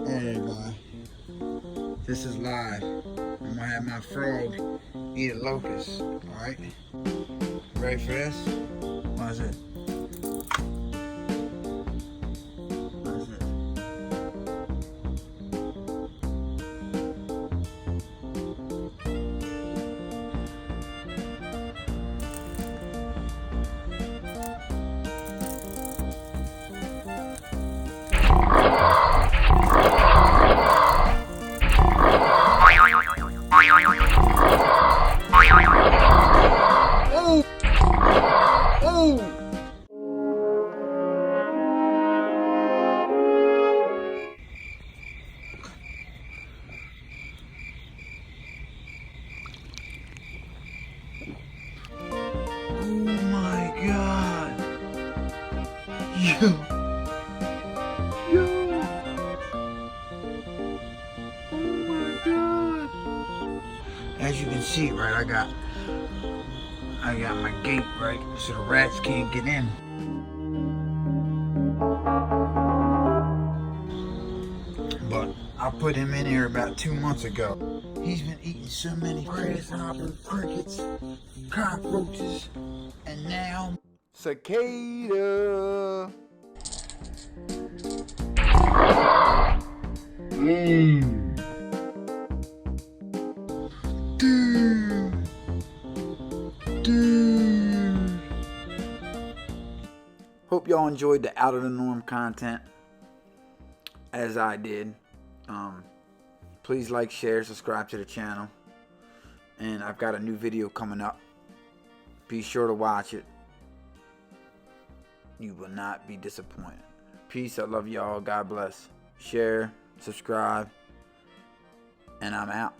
There you go. This is live. I'm gonna have my frog eat a locust. Alright? Ready for this? What is it? What is it? Oh! Oh! Oh my god! Yo! Yo! Oh my god! As you can see, right, I got my gate right so the rats can't get in. But I put him in here about 2 months ago. He's been eating so many grasshoppers, crickets, cockroaches, and now cicada. Dude. Dude. Hope y'all enjoyed the out of the norm content as I did. Please like, share, subscribe to the channel. And I've got a new video coming up. Be sure to watch it. You will not be disappointed. Peace. I love y'all. God bless. Share, subscribe, and I'm out.